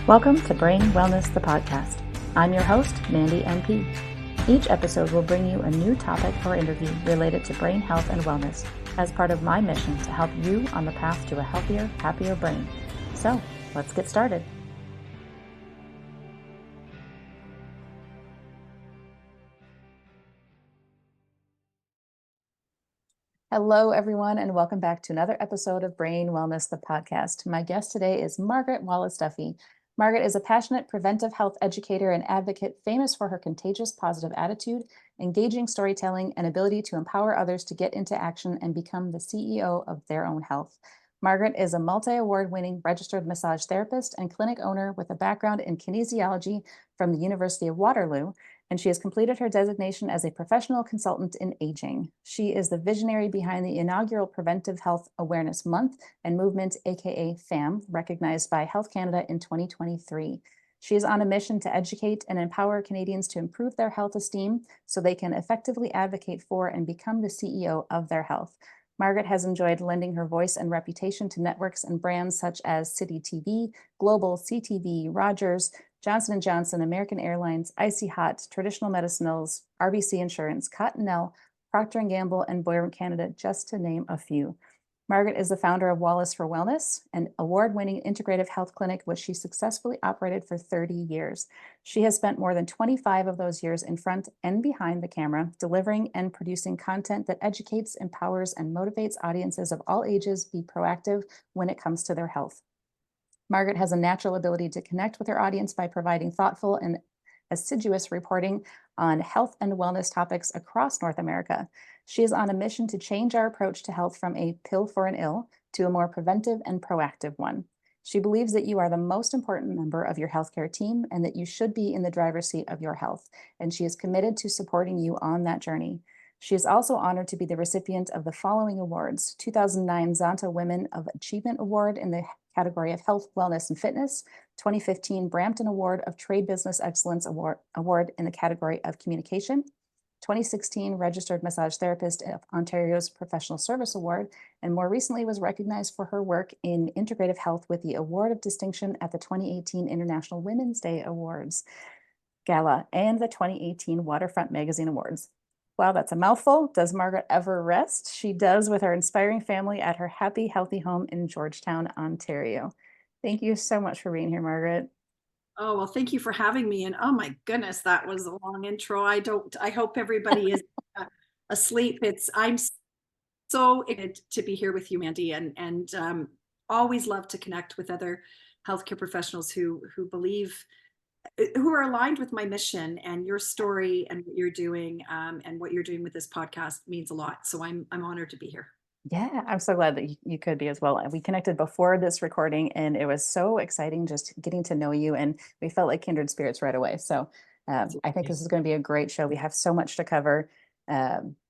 Welcome to Brain Wellness, the podcast. I'm your host, Mandy NP. Each episode will bring you a new topic or interview related to brain health and wellness as part of my mission to help you on the path to a healthier, happier brain. So, let's get started. Hello, everyone, and welcome back to another episode of Brain Wellness, the podcast. My guest today is Margaret Wallis-Duffy. Margaret is a passionate preventive health educator and advocate famous for her contagious positive attitude, engaging storytelling, and ability to empower others to get into action and become the CEO of their own health. Margaret is a multi-award-winning registered massage therapist and clinic owner with a background in kinesiology from the University of Waterloo, and she has completed her designation as a professional consultant in aging. She is the visionary behind the inaugural Preventive Health Awareness Month and Movement, aka PHAM, recognized by Health Canada in 2023. She is on a mission to educate and empower Canadians to improve their health esteem so they can effectively advocate for and become the CEO of their health. Margaret has enjoyed lending her voice and reputation to networks and brands such as City TV, Global, CTV, Rogers, Johnson & Johnson, American Airlines, Icy Hot, Traditional Medicinals, RBC Insurance, Cottenelle, Proctor & Gamble, and Boiron Canada, just to name a few. Margaret is the founder of Wallace for Wellness, an award-winning integrative health clinic which she successfully operated for 30 years. She has spent more than 25 of those years in front and behind the camera, delivering and producing content that educates, empowers, and motivates audiences of all ages be proactive when it comes to their health. Margaret has a natural ability to connect with her audience by providing thoughtful and assiduous reporting on health and wellness topics across North America. She is on a mission to change our approach to health from a pill for an ill to a more preventive and proactive one. She believes that you are the most important member of your healthcare team and that you should be in the driver's seat of your health, and she is committed to supporting you on that journey. She is also honored to be the recipient of the following awards: 2009 Zonta Women of Achievement Award in the category of Health, Wellness, and Fitness, 2015 Brampton Award of Trade Business Excellence Award in the category of Communication, 2016 Registered Massage Therapist of Ontario's Professional Service Award, and more recently was recognized for her work in integrative health with the Award of Distinction at the 2018 International Women's Day Awards, Gala, and the 2018 Waterfront Magazine Awards. Wow, that's a mouthful. Does Margaret ever rest? She does, with her inspiring family at her happy, healthy home in Georgetown, Ontario. Thank you so much for being here, Margaret. Oh, well, thank you for having me. And oh my goodness, that was a long intro. I hope everybody is asleep. I'm so excited to be here with you, Mandy, and always love to connect with other healthcare professionals who believe, who are aligned with my mission. And your story and what you're doing, and what you're doing with this podcast means a lot. So I'm honored to be here. Yeah, I'm so glad that you could be as well. We connected before this recording, and it was so exciting just getting to know you, and we felt like kindred spirits right away. So I think this is going to be a great show. We have so much to cover.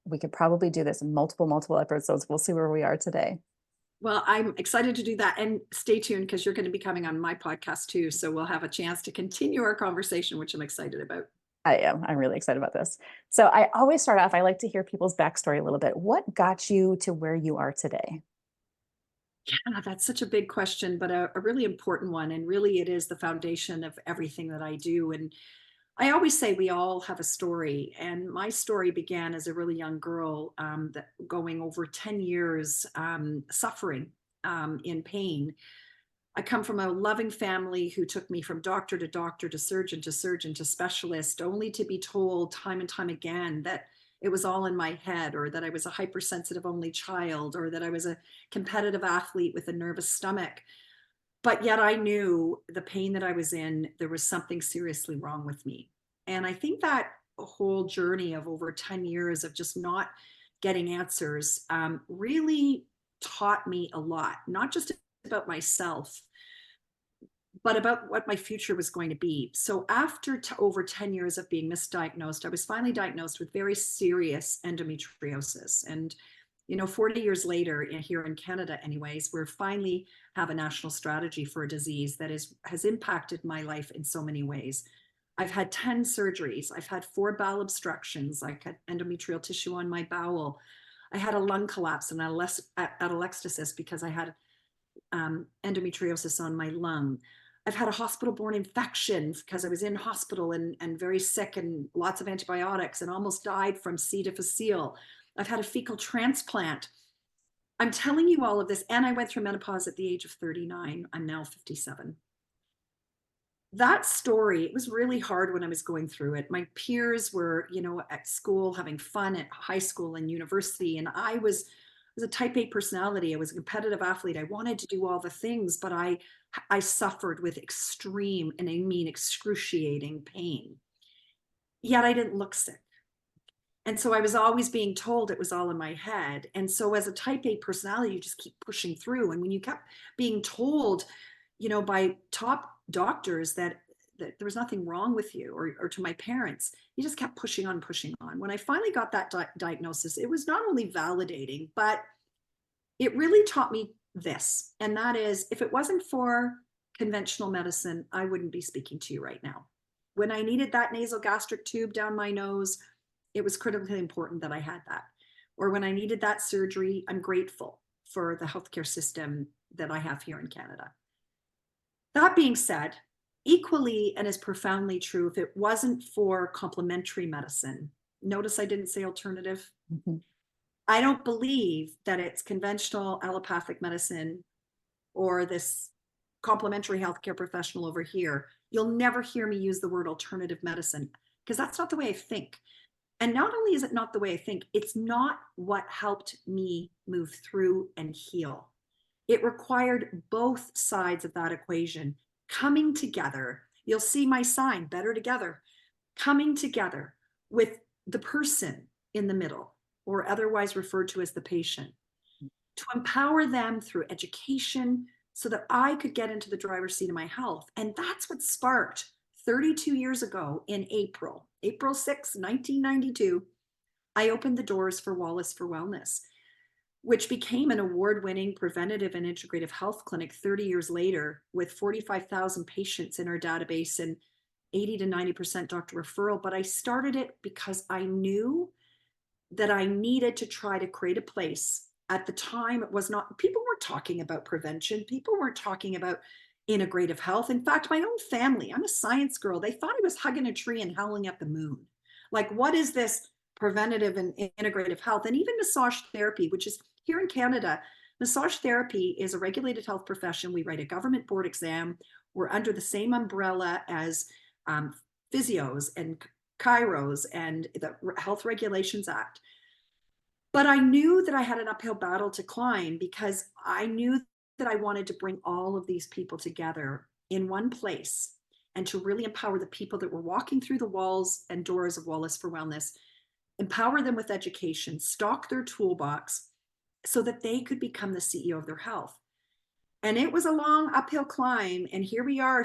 We could probably do this in multiple episodes. We'll see where we are today. Well, I'm excited to do that, and stay tuned because you're going to be coming on my podcast too. So we'll have a chance to continue our conversation, which I'm excited about. I am. I'm really excited about this. So I always start off, I like to hear people's backstory a little bit. What got you to where you are today? Yeah, that's such a big question, but a really important one. And really, it is the foundation of everything that I do. And I always say we all have a story. And my story began as a really young girl, that going over 10 years, suffering, in pain. I come from a loving family who took me from doctor to doctor to surgeon to surgeon to specialist, only to be told time and time again that it was all in my head, or that I was a hypersensitive only child, or that I was a competitive athlete with a nervous stomach. But yet I knew the pain that I was in, there was something seriously wrong with me. And I think that whole journey of over 10 years of just not getting answers, really taught me a lot, not just about myself, but about what my future was going to be. So after over 10 years of being misdiagnosed, I was finally diagnosed with very serious endometriosis. And 40 years later, here in Canada anyways, we're finally have a national strategy for a disease that has impacted my life in so many ways. I've had 10 surgeries. I've had 4 bowel obstructions. I had endometrial tissue on my bowel. I had a lung collapse and atelectasis because I had endometriosis on my lung. I've had a hospital-borne infection because I was in hospital and very sick and lots of antibiotics and almost died from C. difficile. I've had a fecal transplant. I'm telling you all of this, and I went through menopause at the age of 39. I'm now 57. That story, it was really hard when I was going through it. My peers were, at school having fun at high school and university, and I was a type A personality. I was a competitive athlete. I wanted to do all the things, but I suffered with extreme, and I mean excruciating pain. Yet I didn't look sick. And so I was always being told it was all in my head. And so as a type A personality, you just keep pushing through. And when you kept being told, by top doctors that there was nothing wrong with you, or to my parents, you just kept pushing on, pushing on. When I finally got that diagnosis, it was not only validating, but it really taught me this. And that is, if it wasn't for conventional medicine, I wouldn't be speaking to you right now. When I needed that nasal gastric tube down my nose, it was critically important that I had that. Or when I needed that surgery, I'm grateful for the healthcare system that I have here in Canada. That being said, equally and as profoundly true, if it wasn't for complementary medicine, notice I didn't say alternative. Mhm. I don't believe that it's conventional allopathic medicine or this complementary healthcare professional over here. You'll never hear me use the word alternative medicine because that's not the way I think. And not only is it not the way I think, it's not what helped me move through and heal. It required both sides of that equation coming together. You'll see my sign, better together, coming together with the person in the middle, or otherwise referred to as the patient, to empower them through education so that I could get into the driver's seat of my health. And that's what sparked 32 years ago in April 6, 1992, I opened the doors for Wallis for Wellness, which became an award-winning preventative and integrative health clinic 30 years later with 45,000 patients in our database and 80 to 90% doctor referral. But I started it because I knew that I needed to try to create a place. At the time, it was not, people weren't talking about prevention. People weren't talking about integrative health. In fact, my own family, I'm a science girl, they thought I was hugging a tree and howling at the moon. Like, what is this preventative and integrative health? And even massage therapy, which is here in Canada, massage therapy is a regulated health profession. We write a government board exam. We're under the same umbrella as physios and chiros and the Health Regulations Act. But I knew that I had an uphill battle to climb because I knew that I wanted to bring all of these people together in one place and to really empower the people that were walking through the walls and doors of Wallis for Wellness, empower them with education, stock their toolbox so that they could become the CEO of their health. And it was a long uphill climb. And here we are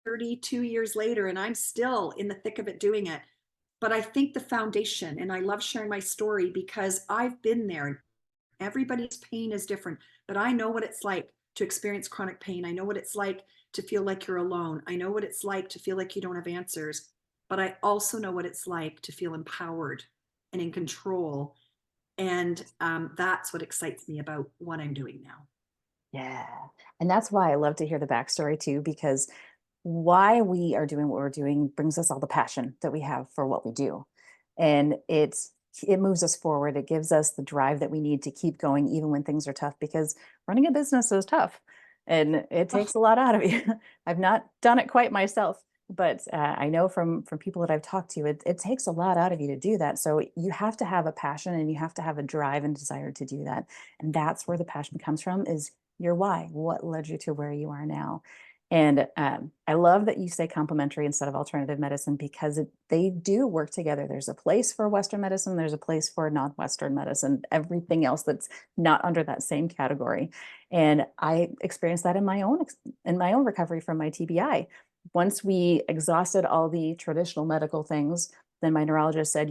32 years later, and I'm still in the thick of it doing it. But I think the foundation, and I love sharing my story because I've been there. Everybody's pain is different, but I know what it's like to experience chronic pain. I know what it's like to feel like you're alone. I know what it's like to feel like you don't have answers, but I also know what it's like to feel empowered and in control. And that's what excites me about what I'm doing now. Yeah. And that's why I love to hear the backstory too, because why we are doing what we're doing brings us all the passion that we have for what we do. And it moves us forward. It gives us the drive that we need to keep going even when things are tough, because running a business is tough and it Oh, takes a lot out of you. I've not done it quite myself, but I know from people that I've talked to, it takes a lot out of you to do that. So you have to have a passion and you have to have a drive and desire to do that. And that's where the passion comes from, is your why. What led you to where you are now? And I love that you say complementary instead of alternative medicine, because they do work together. There's a place for Western medicine. There's a place for non-Western medicine, everything else that's not under that same category. And I experienced that in my own recovery from my TBI. Once we exhausted all the traditional medical things, then my neurologist said,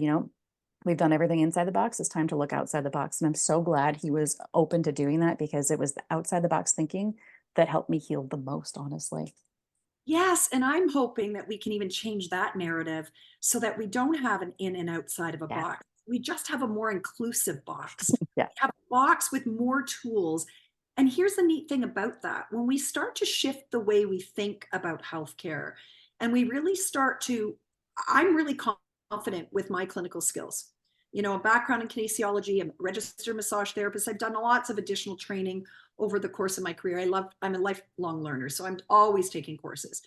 we've done everything inside the box. It's time to look outside the box. And I'm so glad he was open to doing that, because it was the outside the box thinking that helped me heal the most, honestly. yes. And I'm hoping that we can even change that narrative so that we don't have an in and outside of a Yeah. box. We just have a more inclusive box. Yeah. We have a box with more tools. And here's the neat thing about that. When we start to shift the way we think about healthcare, and we really start to, I'm really confident with my clinical skills. You know, a background in kinesiology, I'm a registered massage therapist. I've done lots of additional training over the course of my career. I'm a lifelong learner, so I'm always taking courses.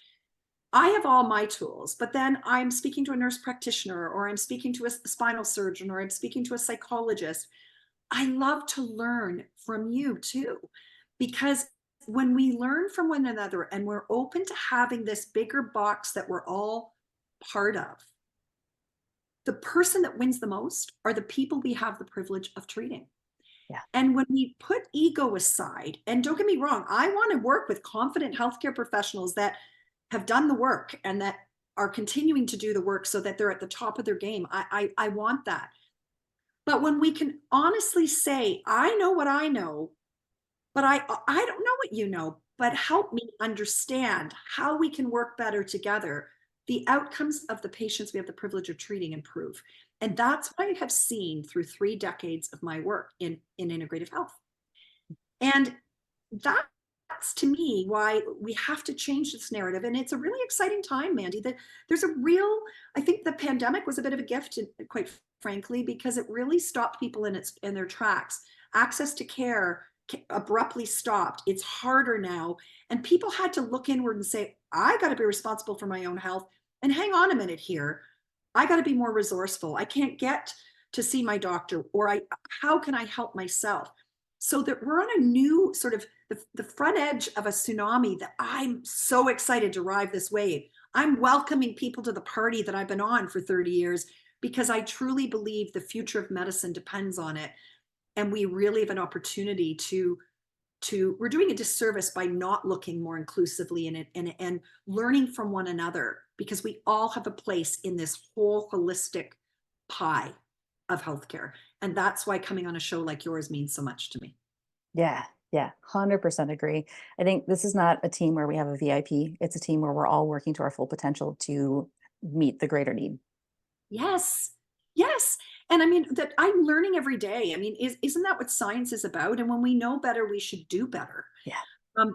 I have all my tools, but then I'm speaking to a nurse practitioner, or I'm speaking to a spinal surgeon, or I'm speaking to a psychologist. I love to learn from you too, because when we learn from one another and we're open to having this bigger box that we're all part of, the person that wins the most are the people we have the privilege of treating. Yeah. And when we put ego aside, and don't get me wrong, I want to work with confident healthcare professionals that have done the work and that are continuing to do the work so that they're at the top of their game. I want that. But when we can honestly say, I know what I know, but I don't know what you know, but help me understand how we can work better together, the outcomes of the patients we have the privilege of treating improve. And that's what I have seen through 3 decades of my work in integrative health. And that's to me why we have to change this narrative. And it's a really exciting time, Mandy, that there's a real, I think the pandemic was a bit of a gift, quite frankly, because it really stopped people in their tracks. Access to care abruptly stopped. It's harder now. And people had to look inward and say, I got to be responsible for my own health. And hang on a minute here. I got to be more resourceful. I can't get to see my doctor, or how can I help myself? So that we're on a new sort of the front edge of a tsunami that I'm so excited to ride this wave. I'm welcoming people to the party that I've been on for 30 years because I truly believe the future of medicine depends on it. And we really have an opportunity to we're doing a disservice by not looking more inclusively in it and learning from one another, because we all have a place in this whole holistic pie of healthcare. And that's why coming on a show like yours means so much to me. Yeah. Yeah. 100% agree. I think this is not a team where we have a VIP. It's a team where we're all working to our full potential to meet the greater need. Yes. Yes. And I mean, that I'm learning every day. I mean, isn't that what science is about? And when we know better, we should do better. Yeah.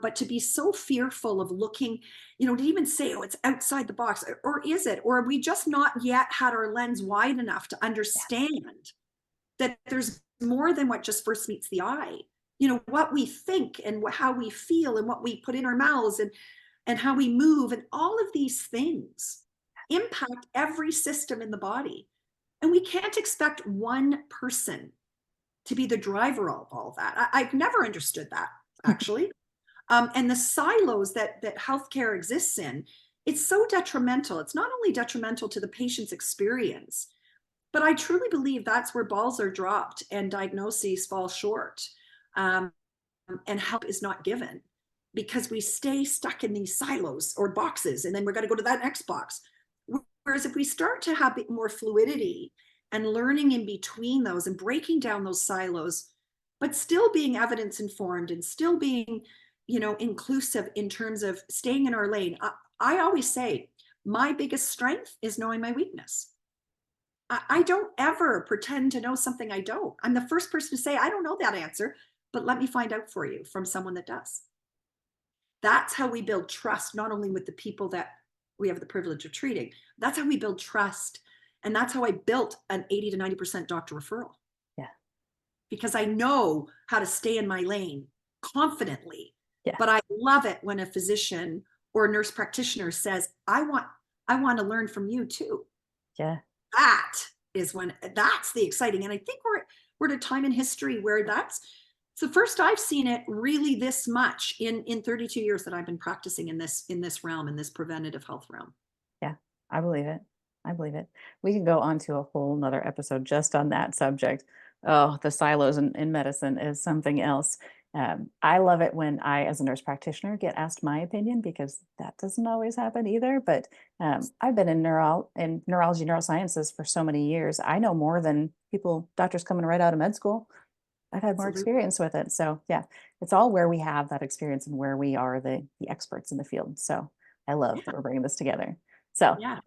But to be so fearful of looking, to even say, oh, it's outside the box, or is it? Or have we just not yet had our lens wide enough to Yeah. understand that there's more than what just first meets the eye? What we think and how we feel and what we put in our mouths and how we move, and all of these things impact every system in the body. And we can't expect one person to be the driver of all that. I've never understood that, actually. And the silos that healthcare exists in, it's so detrimental. It's not only detrimental to the patient's experience, but I truly believe that's where balls are dropped and diagnoses fall short, and help is not given, because we stay stuck in these silos or boxes, and then we're going to go to that next box. Whereas if we start to have more fluidity and learning in between those and breaking down those silos, but still being evidence informed and still being, inclusive in terms of staying in our lane. I always say my biggest strength is knowing my weakness. I don't ever pretend to know something I don't. I'm the first person to say, I don't know that answer, but let me find out for you from someone that does. That's how we build trust, not only with the people that we have the privilege of treating. That's how we build trust. And that's how I built an 80 to 90% doctor referral. Yeah. Because I know how to stay in my lane confidently. Yeah. But I love it when a physician or a nurse practitioner says, I want to learn from you too. Yeah. That's the exciting. And I think we're at a time in history where it's the first I've seen it really this much in 32 years that I've been practicing in this realm, in this preventative health realm. Yeah. I believe it. I believe it. We can go on to a whole nother episode just on that subject. Oh, the silos in medicine is something else. I love it when I, as a nurse practitioner, get asked my opinion, because that doesn't always happen either. But I've been in neurology, neurosciences for so many years. I know more than doctors coming right out of med school. I've had more Absolutely. experience with it. So yeah, it's all where we have that experience and where we are the experts in the field. So I love that we're bringing this together. So Yeah.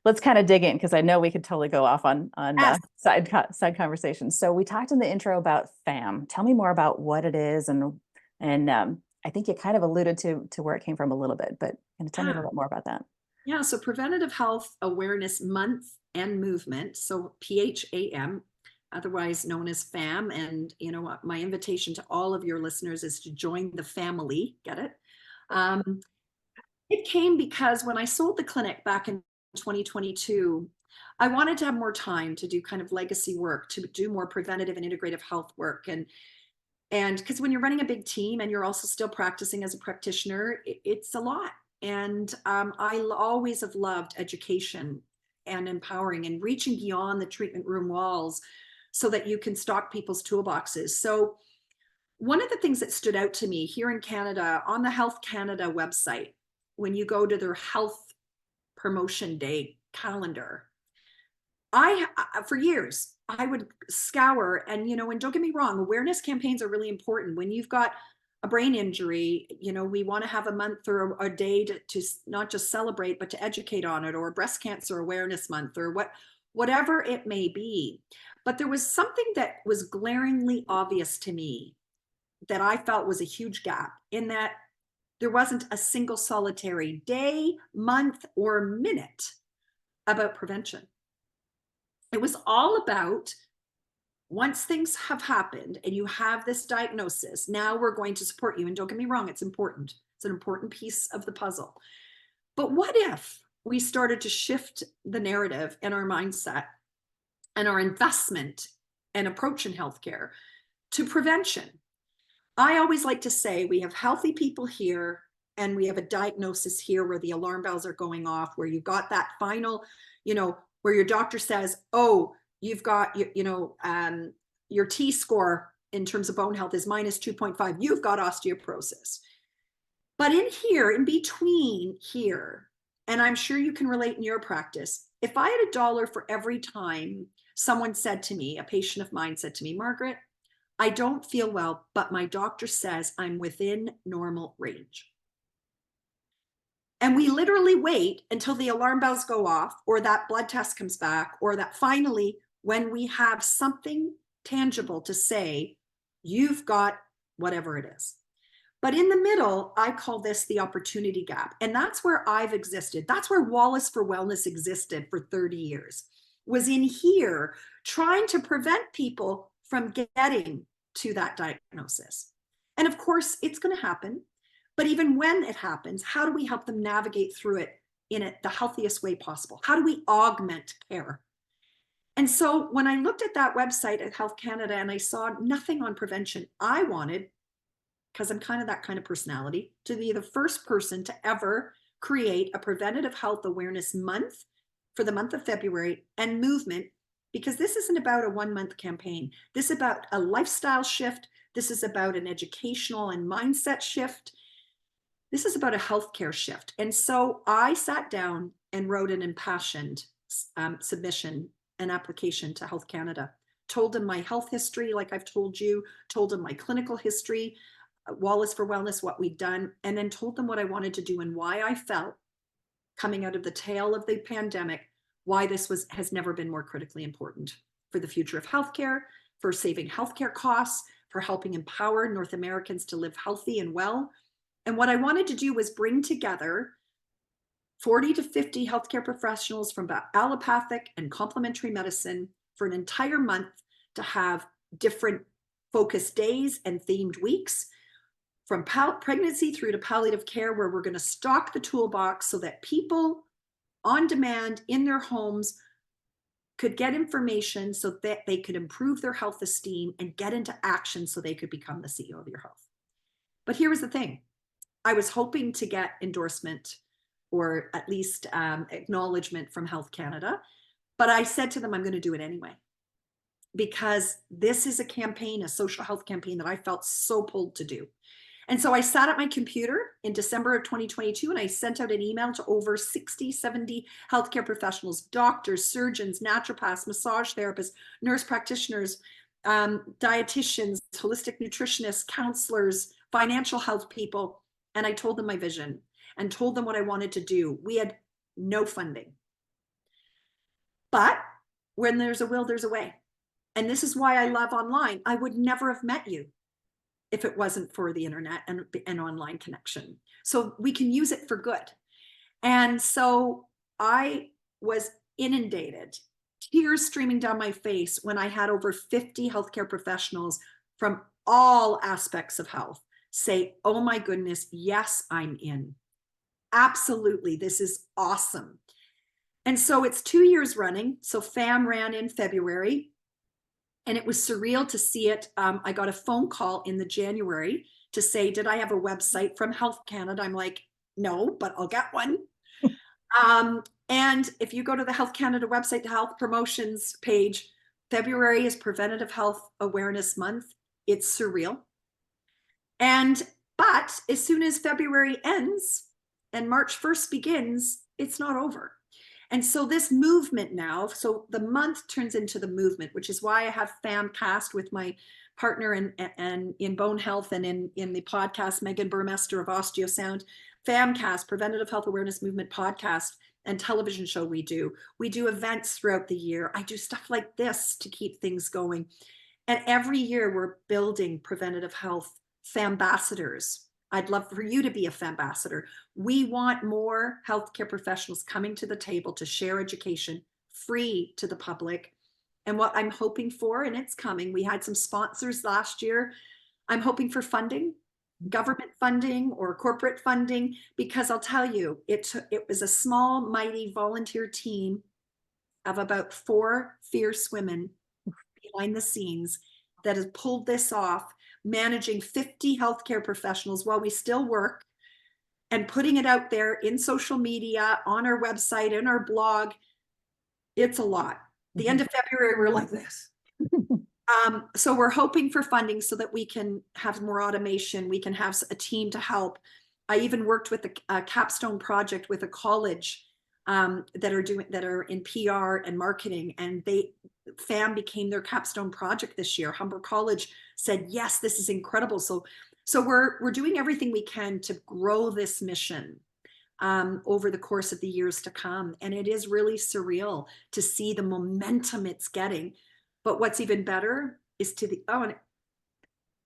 let's kind of dig in, because I know we could totally go off on Yes. side conversations. So we talked in the intro about PHAM. Tell me more about what it is and And I think you kind of alluded to where it came from a little bit, but can you tell me a Yeah. little bit more about that? Yeah. So Preventative Health Awareness Month and Movement. So PHAM, otherwise known as FAM. And you know what? My invitation to all of your listeners is to join the family. Get it? Um, it came because when I sold the clinic back in 2022, I wanted to have more time to do kind of legacy work, to do more preventative and integrative health work. And because when you're running a big team and you're also still practicing as a practitioner, it's a lot. And always have loved education and empowering and reaching beyond the treatment room walls so that you can stock people's toolboxes. So one of the things that stood out to me here in Canada on the Health Canada website, when you go to their health promotion day calendar, for years, I would scour and, and don't get me wrong, awareness campaigns are really important. When you've got a brain injury, we want to have a month or a day to not just celebrate, but to educate on it, or breast cancer awareness month, or whatever it may be. But there was something that was glaringly obvious to me that I felt was a huge gap, in that there wasn't a single solitary day, month, or minute about prevention. It was all about, once things have happened and you have this diagnosis, now we're going to support you. And don't get me wrong, it's important. It's an important piece of the puzzle. But what if we started to shift the narrative and our mindset and our investment and approach in healthcare to prevention? I always like to say we have healthy people here and we have a diagnosis here where the alarm bells are going off, where you've got that final, where your doctor says, oh, you've got, your T score in terms of bone health is minus 2.5. You've got osteoporosis. But in here, in between here, and I'm sure you can relate in your practice, if I had $1 for every time someone said to me, a patient of mine said to me, Margaret, I don't feel well, but my doctor says I'm within normal range. And we literally wait until the alarm bells go off, or that blood test comes back, or that finally, when we have something tangible to say, you've got whatever it is. But in the middle, I call this the opportunity gap. And that's where I've existed. That's where Wallace for Wellness existed for 30 years, was in here trying to prevent people from getting to that diagnosis. And of course, it's going to happen. But even when it happens, how do we help them navigate through it in the healthiest way possible? How do we augment care? And so when I looked at that website at Health Canada and I saw nothing on prevention, I wanted, because I'm kind of that kind of personality, to be the first person to ever create a preventative health awareness month for the month of February and movement, because this isn't about a 1-month campaign. This is about a lifestyle shift. This is about an educational and mindset shift. This is about a healthcare shift. And so I sat down and wrote an impassioned submission, an application to Health Canada, told them my health history, like I've told you, told them my clinical history, Wallace for Wellness, what we've done, and then told them what I wanted to do and why I felt, coming out of the tail of the pandemic, why this has never been more critically important for the future of healthcare, for saving healthcare costs, for helping empower North Americans to live healthy and well. And what I wanted to do was bring together 40 to 50 healthcare professionals from allopathic and complementary medicine for an entire month to have different focus days and themed weeks, from pregnancy through to palliative care, where we're going to stock the toolbox so that people on demand in their homes could get information so that they could improve their health esteem and get into action so they could become the CEO of your health. But here was the thing. I was hoping to get endorsement, or at least acknowledgement from Health Canada. But I said to them, I'm going to do it anyway, because this is a campaign, a social health campaign that I felt so pulled to do. And so I sat at my computer in December of 2022 and I sent out an email to over 60, 70 healthcare professionals, doctors, surgeons, naturopaths, massage therapists, nurse practitioners, dietitians, holistic nutritionists, counselors, financial health people. And I told them my vision and told them what I wanted to do. We had no funding. But when there's a will, there's a way. And this is why I love online. I would never have met you if it wasn't for the internet and online connection. So we can use it for good. And so I was inundated, tears streaming down my face when I had over 50 healthcare professionals from all aspects of health say, oh my goodness, yes, I'm in. Absolutely, this is awesome. And so it's 2 years running. So PHAM ran in February, and it was surreal to see it. I got a phone call in the January to say, did I have a website from Health Canada? I'm like, no, but I'll get one. And if you go to the Health Canada website, the health promotions page, February is Preventative Health Awareness Month. It's surreal. But as soon as February ends and March 1st begins, it's not over. And so this movement now, so the month turns into the movement, which is why I have FAMcast with my partner in bone health and in the podcast, Megan Burmester of OsteoSound. FAMcast, Preventative Health Awareness Movement podcast, and television show we do. We do events throughout the year. I do stuff like this to keep things going. And every year we're building preventative health FAMbassadors. I'd love for you to be a FAMbassador. We want more healthcare professionals coming to the table to share education free to the public. And what I'm hoping for, and it's coming, we had some sponsors last year. I'm hoping for funding, government funding or corporate funding, because I'll tell you, it was a small, mighty volunteer team of about 4 fierce women behind the scenes that has pulled this off, managing 50 healthcare professionals while we still work and putting it out there in social media, on our website, in our blog. It's a lot. The end of February, we're like this. So we're hoping for funding so that we can have more automation. We can have a team to help. I even worked with a capstone project with a college that are in PR and marketing, and FAM became their capstone project this year. Humber College said, yes, this is incredible. So we're doing everything we can to grow this mission over the course of the years to come. And it is really surreal to see the momentum it's getting. But what's even better is and it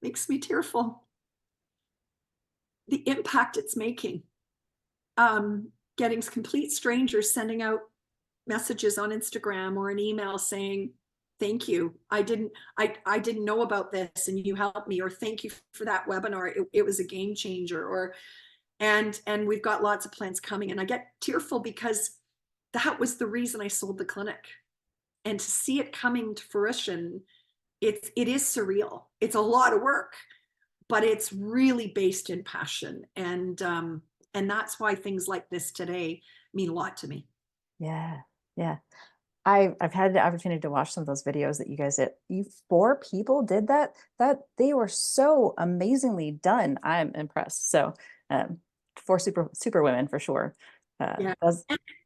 makes me tearful, the impact it's making. Getting complete strangers sending out messages on Instagram or an email saying, thank you. I didn't know about this and you helped me, or thank you for that webinar. It was a game changer. And we've got lots of plans coming. And I get tearful because that was the reason I sold the clinic. And to see it coming to fruition, it is surreal. It's a lot of work, but it's really based in passion. And that's why things like this today mean a lot to me. Yeah. Yeah. I've had the opportunity to watch some of those videos that you guys did. You 4 people did that they were so amazingly done. I'm impressed. So 4 super women for sure. Yeah.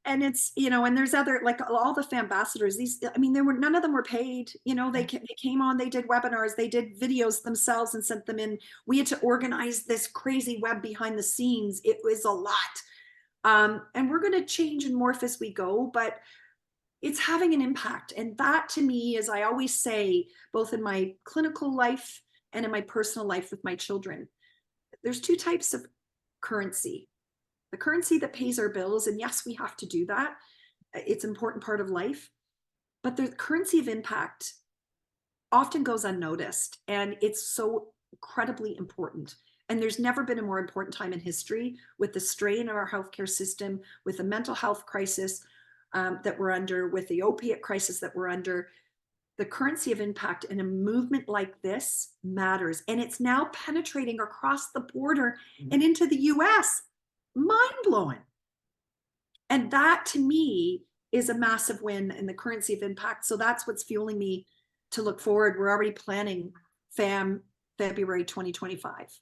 And it's, and there's other, like all the FAMbassadors, none of them were paid, they came on, they did webinars, they did videos themselves and sent them in. We had to organize this crazy web behind the scenes. It was a lot. And we're going to change and morph as we go, but it's having an impact. And that to me, as I always say, both in my clinical life and in my personal life with my children, there's 2 types of currency. The currency that pays our bills, and yes, we have to do that. It's an important part of life. But the currency of impact often goes unnoticed, and it's so incredibly important. And there's never been a more important time in history with the strain of our healthcare system, with the mental health crisis that we're under, with the opiate crisis that we're under. The currency of impact in a movement like this matters. And it's now penetrating across the border and into the US. Mind-blowing. And that to me is a massive win in the currency of impact. So that's what's fueling me to look forward. We're already planning FAM February 2025.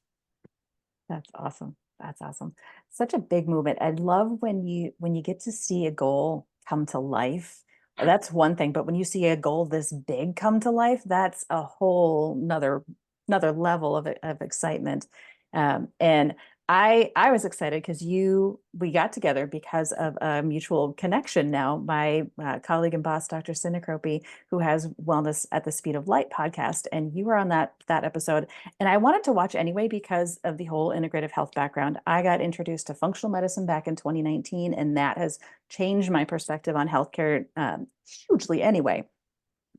That's awesome. That's awesome. Such a big movement. I love when you get to see a goal come to life. That's one thing, but when you see a goal this big come to life, that's a whole another level of excitement. And I was excited because we got together because of a mutual connection now. My colleague and boss, Dr. Sinacropi, who has Wellness at the Speed of Light podcast, and you were on that episode. And I wanted to watch anyway because of the whole integrative health background. I got introduced to functional medicine back in 2019, and that has changed my perspective on healthcare hugely anyway.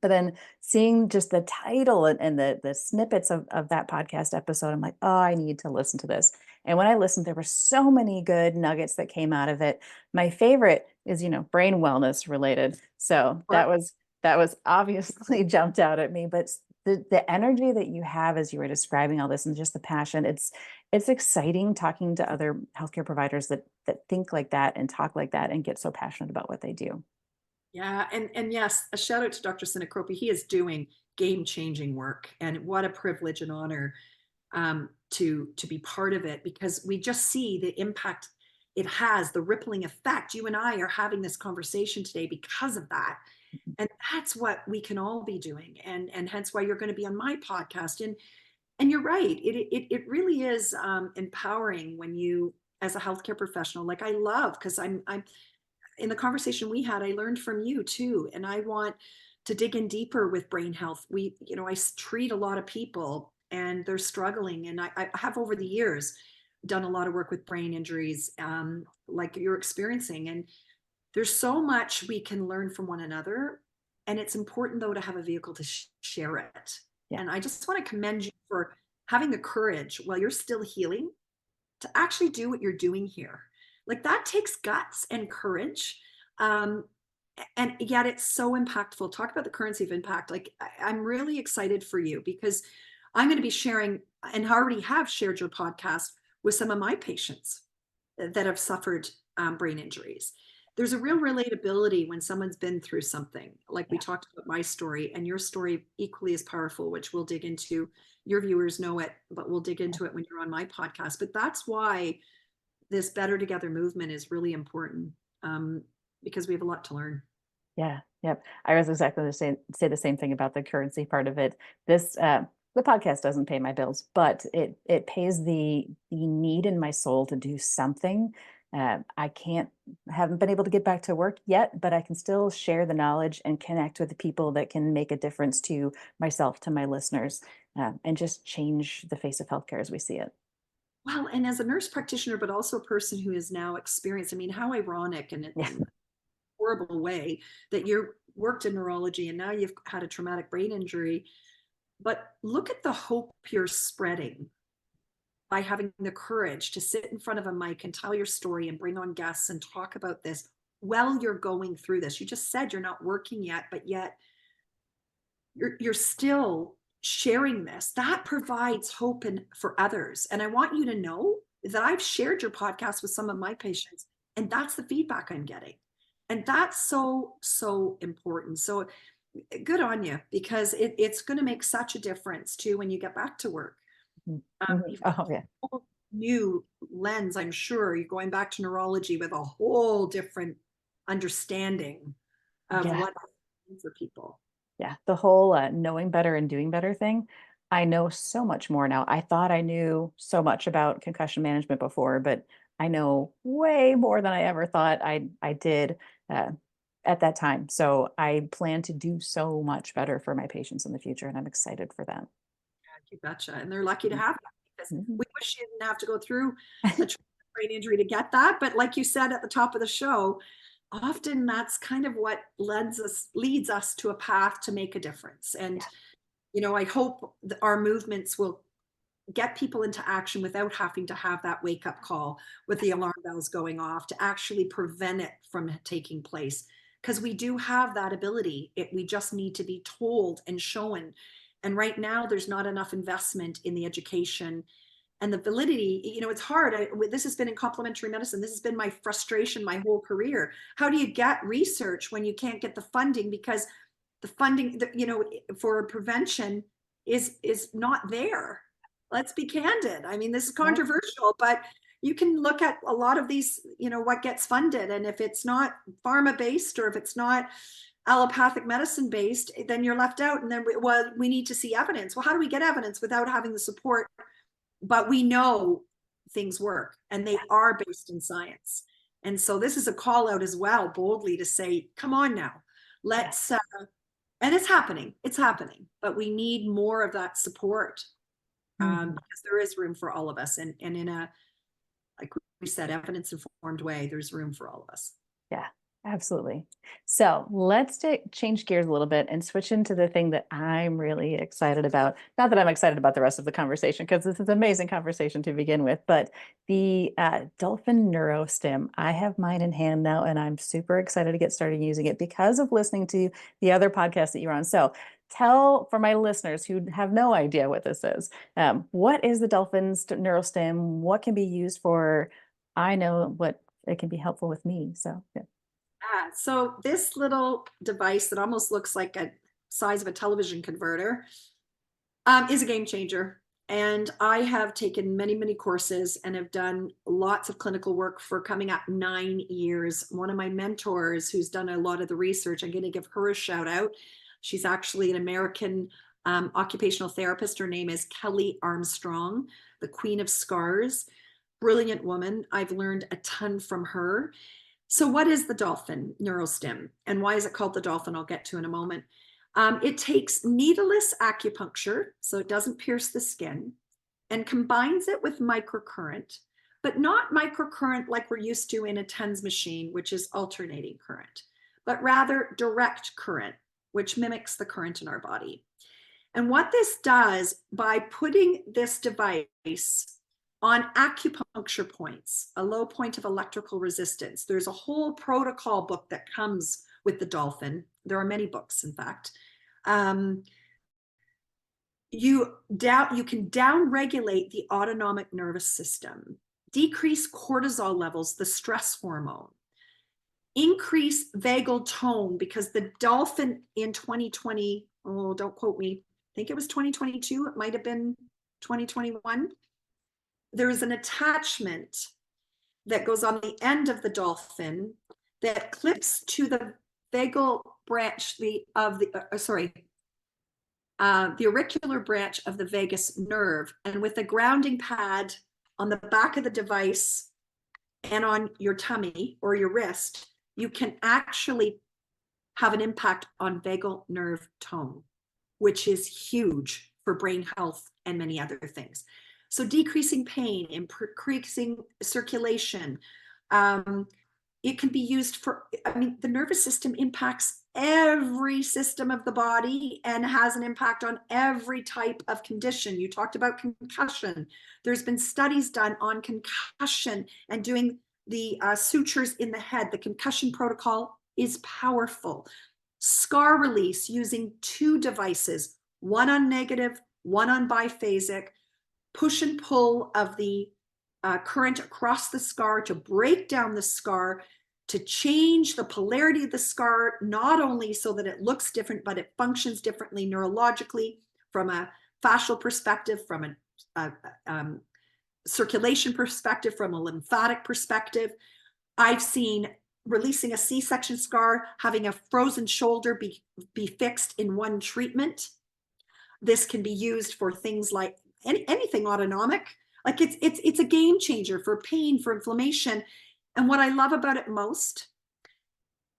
But then seeing just the title and the snippets of that podcast episode, I'm like, oh, I need to listen to this. And when I listened, there were so many good nuggets that came out of it. My favorite is, brain wellness related. So that was obviously jumped out at me. But the energy that you have as you were describing all this and just the passion, it's exciting talking to other healthcare providers that think like that and talk like that and get so passionate about what they do. Yeah, and yes, a shout out to Dr. Sinacropi. He is doing game-changing work, and what a privilege and honor to be part of it, because we just see the impact it has, the rippling effect. You and I are having this conversation today because of that, and that's what we can all be doing, and hence why you're going to be on my podcast. And you're right, it really is empowering when you, as a healthcare professional, like I love, because I'm in the conversation we had, I learned from you too. And I want to dig in deeper with brain health. I treat a lot of people and they're struggling. And I have over the years done a lot of work with brain injuries, like you're experiencing. And there's so much we can learn from one another. And it's important, though, to have a vehicle to share it. Yeah. And I just want to commend you for having the courage while you're still healing to actually do what you're doing here. Like that takes guts and courage. Um, and yet it's so impactful. Talk about the currency of impact. Like I'm really excited for you because I'm going to be sharing and already have shared your podcast with some of my patients that have suffered brain injuries. There's a real relatability when someone's been through something. Like we Yeah. talked about my story, and your story equally as powerful, which we'll dig into. Your viewers know it, but we'll dig into it when you're on my podcast. But that's why this Better Together movement is really important, because we have a lot to learn. Yeah. Yep. I was exactly say the same thing about the currency part of it. This the podcast doesn't pay my bills, but it pays the need in my soul to do something. I haven't been able to get back to work yet, but I can still share the knowledge and connect with the people that can make a difference to myself, to my listeners, and just change the face of healthcare as we see it. Well, and as a nurse practitioner, but also a person who has now experienced, I mean, how ironic and Yeah. in a horrible way that you worked in neurology and now you've had a traumatic brain injury. But look at the hope you're spreading by having the courage to sit in front of a mic and tell your story and bring on guests and talk about this while you're going through this. You just said you're not working yet, but yet you're still sharing this. That provides hope for others. And I want you to know that I've shared your podcast with some of my patients, and that's the feedback I'm getting. And that's so important. So good on you, because it's going to make such a difference too when you get back to work. Mhm. Mhm. You've got Oh, yeah. a whole new lens, I'm sure. You're going back to neurology with a whole different understanding of Yeah. what for people. Yeah, the whole knowing better and doing better thing. I know so much more now. I thought I knew so much about concussion management before, but I know way more than I ever thought I did uh, at that time. So I plan to do so much better for my patients in the future, and I'm excited for that. You betcha. And they're lucky to have that, because Mhm. we wish you didn't have to go through a brain injury to get that. But like you said at the top of the show, often that's kind of what leads us to a path to make a difference. And, Yeah. I hope that our movements will get people into action without having to have that wake up call with the alarm bells going off to actually prevent it from taking place. Because we do have that ability. We just need to be told and shown. And right now, there's not enough investment in the education and the validity. It's hard. This has been in complementary medicine. This has been my frustration my whole career. How do you get research when you can't get the funding? Because the funding, for prevention is not there. Let's be candid. I mean, this is Yeah. controversial, but you can look at a lot of these, what gets funded. And if it's not pharma based, or if it's not allopathic medicine based, then you're left out. And then we need to see evidence. Well, how do we get evidence without having the support? But we know things work, and they are based in science. And so this is a call out as well, boldly, to say, come on now, let's, and it's happening, but we need more of that support, because there is room for all of us. And in a, like we said, evidence informed way, there's room for all of us. Yeah, absolutely. So let's change gears a little bit and switch into the thing that I'm really excited about. Not that I'm excited about the rest of the conversation, because this is an amazing conversation to begin with, but the dolphin neurostim. I have mine in hand now, and I'm super excited to get started using it because of listening to the other podcast that you're on. So tell, for my listeners who have no idea what this is, what is the dolphin's neurostim? What can be used for? I know what it can be helpful with me. So yeah. So this little device that almost looks like a size of a television converter is a game changer. And I have taken many, many courses and have done lots of clinical work for coming up 9 years. One of my mentors who's done a lot of the research, I'm going to give her a shout out. She's actually an American occupational therapist. Her name is Kelly Armstrong, the Queen of Scars. Brilliant woman. I've learned a ton from her. So what is the dolphin neurostim, and why is it called the dolphin? I'll get to in a moment. It takes needleless acupuncture, so it doesn't pierce the skin, and combines it with microcurrent, but not microcurrent like we're used to in a TENS machine, which is alternating current, but rather direct current, which mimics the current in our body. And what this does, by putting this device on acupuncture points, a low point of electrical resistance. There's a whole protocol book that comes with the dolphin. There are many books, in fact. You can down-regulate the autonomic nervous system, decrease cortisol levels, the stress hormone, increase vagal tone, because the dolphin in 2020, oh, don't quote me, I think it was 2022, it might have been 2021. There is an attachment that goes on the end of the dolphin that clips to the vagal branch, the auricular branch of the vagus nerve. And with a grounding pad on the back of the device and on your tummy or your wrist, you can actually have an impact on vagal nerve tone, which is huge for brain health and many other things. So decreasing pain, increasing circulation. It can be used for, the nervous system impacts every system of the body and has an impact on every type of condition. You talked about concussion. There's been studies done on concussion and doing the sutures in the head. The concussion protocol is powerful. Scar release using 2 devices, one on negative, one on biphasic. Push and pull of the current across the scar to break down the scar, to change the polarity of the scar, not only so that it looks different, but it functions differently neurologically, from a fascial perspective, from a circulation perspective, from a lymphatic perspective. I've seen releasing a C-section scar, having a frozen shoulder be fixed in one treatment. This can be used for things like anything autonomic. Like it's a game changer for pain, for inflammation. And what I love about it most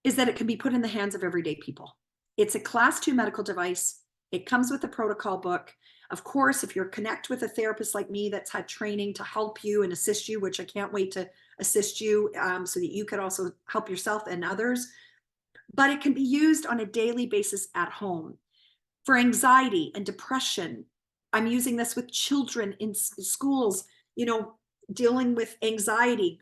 is that it can be put in the hands of everyday people. It's a class 2 medical device. It comes with a protocol book. Of course, if you're connect with a therapist like me that's had training to help you and assist you, which I can't wait to assist you, so that you could also help yourself and others. But it can be used on a daily basis at home. For anxiety and depression, I'm using this with children in schools, dealing with anxiety.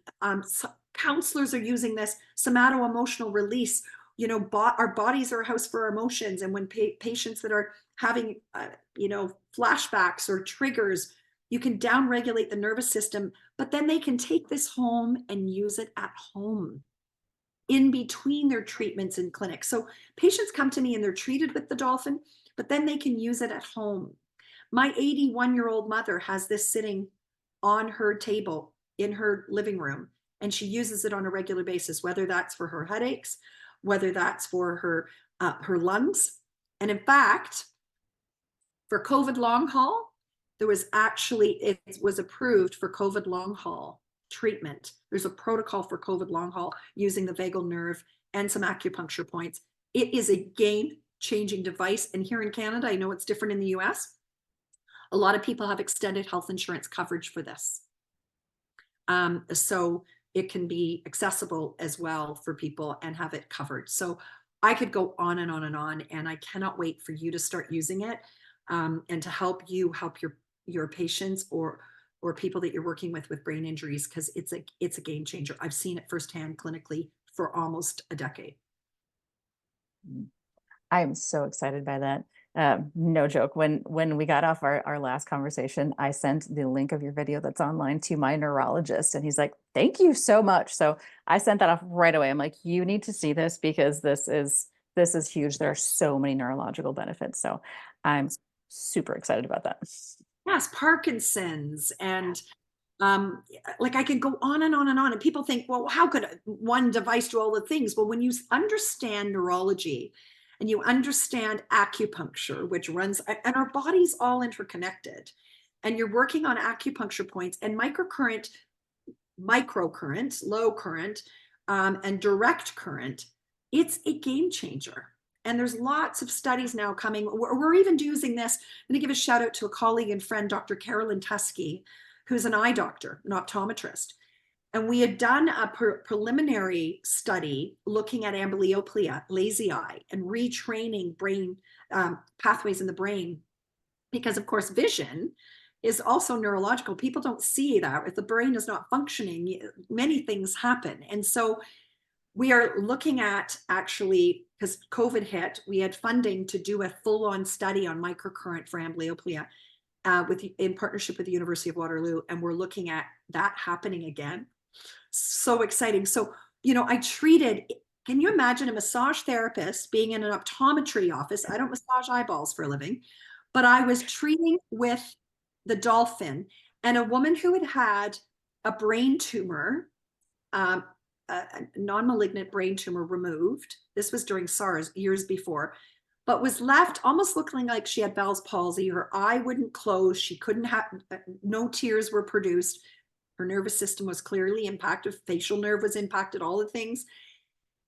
Counselors are using this, somato-emotional release. Our bodies are a house for our emotions. And when patients that are having, flashbacks or triggers, you can down-regulate the nervous system, but then they can take this home and use it at home in between their treatments in clinic. So patients come to me and they're treated with the dolphin, but then they can use it at home. My 81-year-old mother has this sitting on her table in her living room, and she uses it on a regular basis, whether that's for her headaches, whether that's for her lungs. And in fact, for COVID long haul, There was actually, it was approved for COVID long haul treatment. There's a protocol for COVID long haul using the vagal nerve and some acupuncture points. It is a game-changing device. And here in Canada, I know it's different in the US. A lot of people have extended health insurance coverage for this. So it can be accessible as well for people and have it covered. So I could go on and on and on, and I cannot wait for you to start using it, and to help you help your patients or people that you're working with brain injuries, because it's a game changer. I've seen it firsthand clinically for almost a decade. I am so excited by that. No joke. When we got off our last conversation, I sent the link of your video that's online to my neurologist, and he's like, "Thank you so much." So I sent that off right away. I'm like, "You need to see this because this is huge. There are so many neurological benefits." So I'm super excited about that. Yes, Parkinson's and like I can go on and on and on. And people think, well, how could one device do all the things? Well, when you understand neurology and you understand acupuncture, which runs, and our body's all interconnected, and you're working on acupuncture points and microcurrent, low current, and direct current, it's a game changer. And there's lots of studies now coming. We're even using this. I'm going to give a shout out to a colleague and friend, Dr. Carolyn Tusky, who's an eye doctor, an optometrist. And we had done a preliminary study looking at amblyopia, lazy eye, and retraining brain pathways in the brain. Because, of course, vision is also neurological. People don't see that. If the brain is not functioning, many things happen. And so we are looking at, actually, because COVID hit, we had funding to do a full-on study on microcurrent for amblyopia in partnership with the University of Waterloo, and we're looking at that happening again. So exciting. So, I treated, can you imagine a massage therapist being in an optometry office? I don't massage eyeballs for a living, but I was treating with the dolphin, and a woman who had had a brain tumor, a non-malignant brain tumor removed. This was during SARS years before, but was left almost looking like she had Bell's palsy. Her eye wouldn't close. She couldn't have, no tears were produced. Her nervous system was clearly impacted. Facial nerve was impacted, all the things.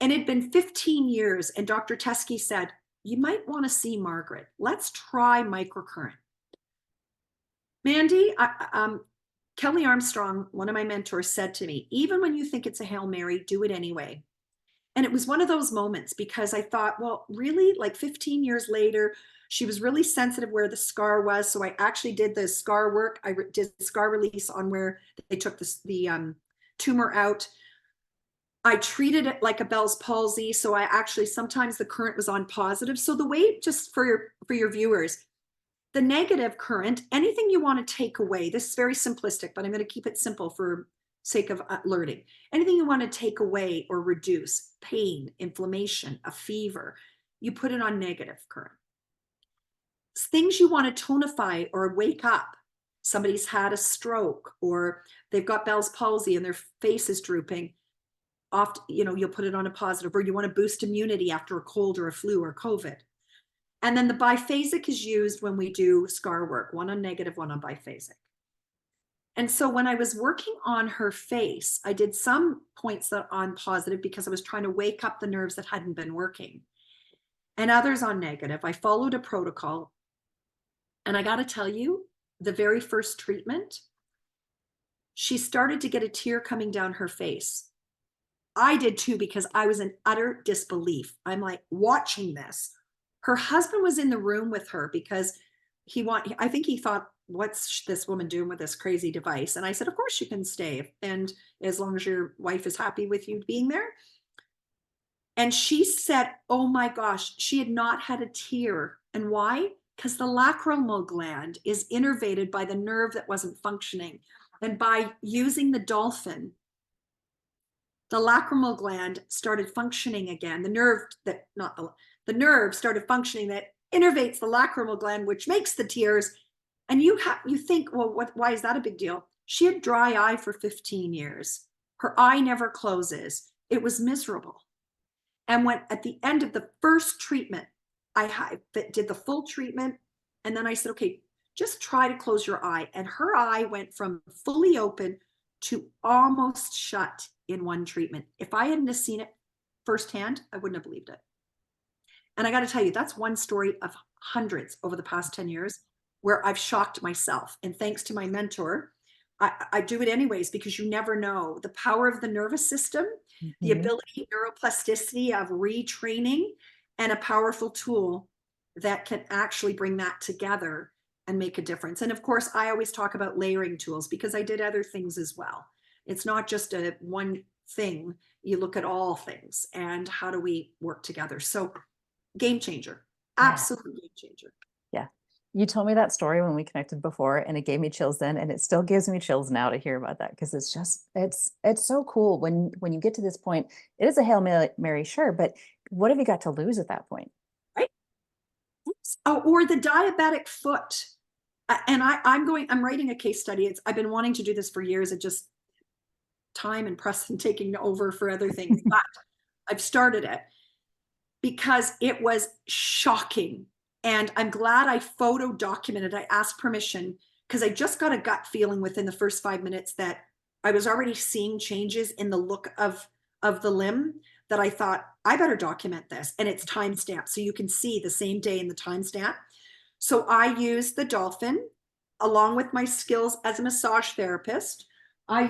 And it'd been 15 years. And Dr. Teskey said, you might want to see Margaret. Let's try microcurrent. Mandy, Kelly Armstrong, one of my mentors, said to me, even when you think it's a Hail Mary, do it anyway. And it was one of those moments, because I thought, well, really, like 15 years later, she was really sensitive where the scar was. So I actually did the scar work. I did scar release on where they took the tumor out. I treated it like a Bell's palsy. So I actually, sometimes the current was on positive. So the way, just for your viewers, the negative current, anything you want to take away, this is very simplistic, but I'm going to keep it simple for sake of learning. Anything you want to take away or reduce, pain, inflammation, a fever, you put it on negative current. Things you want to tonify or wake up, somebody's had a stroke or they've got Bell's palsy and their face is drooping, often, you'll put it on a positive. Or you want to boost immunity after a cold or a flu or COVID. And then the biphasic is used when we do scar work, one on negative, one on biphasic. And so when I was working on her face, I did some points that on positive because I was trying to wake up the nerves that hadn't been working, and others on negative. I followed a protocol. And I got to tell you, the very first treatment, she started to get a tear coming down her face. I did too, because I was in utter disbelief. I'm like watching this. Her husband was in the room with her because I think he thought, what's this woman doing with this crazy device? And I said, of course you can stay. And as long as your wife is happy with you being there. And she said, oh my gosh, she had not had a tear. And why? Because the lacrimal gland is innervated by the nerve that wasn't functioning. And by using the dolphin, the lacrimal gland started functioning again. The nerve started functioning that innervates the lacrimal gland, which makes the tears. And you think, well, why is that a big deal? She had dry eye for 15 years. Her eye never closes. It was miserable. And when at the end of the first treatment, I did the full treatment. And then I said, okay, just try to close your eye. And her eye went from fully open to almost shut in one treatment. If I hadn't have seen it firsthand, I wouldn't have believed it. And I got to tell you, that's one story of hundreds over the past 10 years where I've shocked myself. And thanks to my mentor, I do it anyways, because you never know the power of the nervous system, the ability, neuroplasticity of retraining, and a powerful tool that can actually bring that together and make a difference. And of course, I always talk about layering tools because I did other things as well. It's not just a one thing. You look at all things and how do we work together? So game changer, absolute game changer. Yeah. You told me that story when we connected before, and it gave me chills then, and it still gives me chills now to hear about that, because it's just it's so cool when you get to this point. It is a Hail Mary, sure, but what have you got to lose at that point? Right. Oh, or the diabetic foot. And I'm writing a case study. I've been wanting to do this for years. It just time and press and taking over for other things, but I've started it because it was shocking. And I'm glad I photo documented. I asked permission because I just got a gut feeling within the first 5 minutes that I was already seeing changes in the look of the limb, that I thought I better document this. And it's timestamped, so you can see the same day in the timestamp. So I used the dolphin along with my skills as a massage therapist. I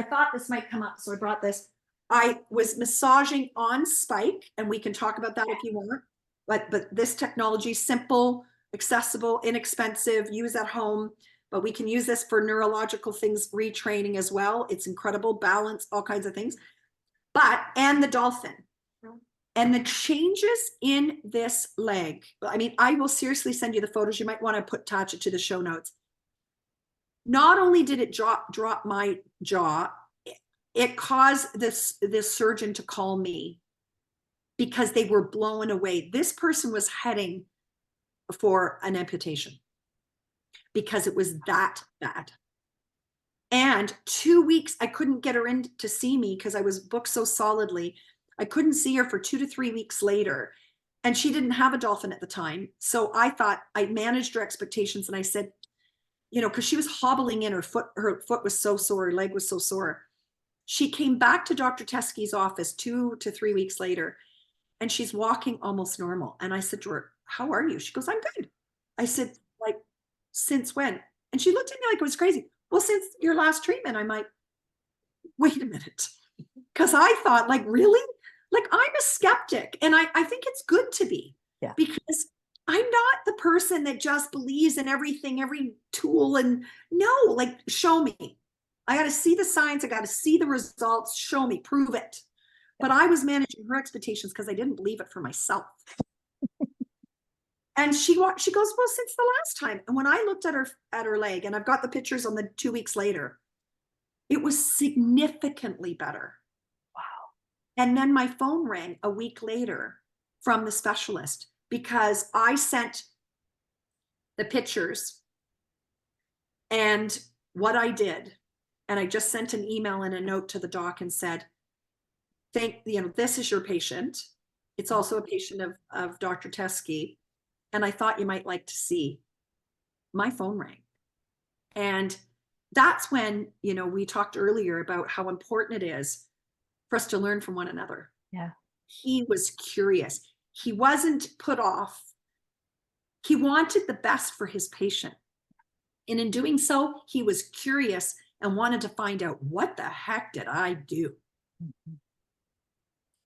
thought this might come up, so I brought this. I was massaging on spike, and we can talk about that if you want. But this technology, simple, accessible, inexpensive, use at home, but we can use this for neurological things, retraining as well. It's incredible, balance, all kinds of things. And the dolphin. And the changes in this leg, I mean, I will seriously send you the photos. You might want to attach it to the show notes. Not only did it drop my jaw, it caused this surgeon to call me because they were blown away. This person was heading for an amputation because it was that bad. And 2 weeks, I couldn't get her in to see me because I was booked so solidly. I couldn't see her for 2 to 3 weeks later. And she didn't have a dolphin at the time. So I thought I managed her expectations. And I said, because she was hobbling in, her foot was so sore, her leg was so sore. She came back to Dr. Teskey's office 2 to 3 weeks later, and she's walking almost normal. And I said to her, how are you? She goes, I'm good. I said, like, since when? And she looked at me like it was crazy. Well, since your last treatment. I'm like, wait a minute. Because I thought, like, really? Like, I'm a skeptic. And I think it's good to be. Yeah. Because I'm not the person that just believes in everything, every tool. And no, like, show me. I got to see the science. I got to see the results. Show me, prove it. But I was managing her expectations because I didn't believe it for myself. And she goes, well, since the last time. And when I looked at her leg, and I've got the pictures on the 2 weeks later, it was significantly better. Wow. And then my phone rang a week later from the specialist because I sent the pictures and what I did. And I just sent an email and a note to the doc and said, this is your patient. It's also a patient of Dr. Teskey. And I thought you might like to see. My phone rang. And that's when, we talked earlier about how important it is for us to learn from one another. Yeah. He was curious. He wasn't put off. He wanted the best for his patient. And in doing so, he was curious and wanted to find out, what the heck did I do? Mm-hmm.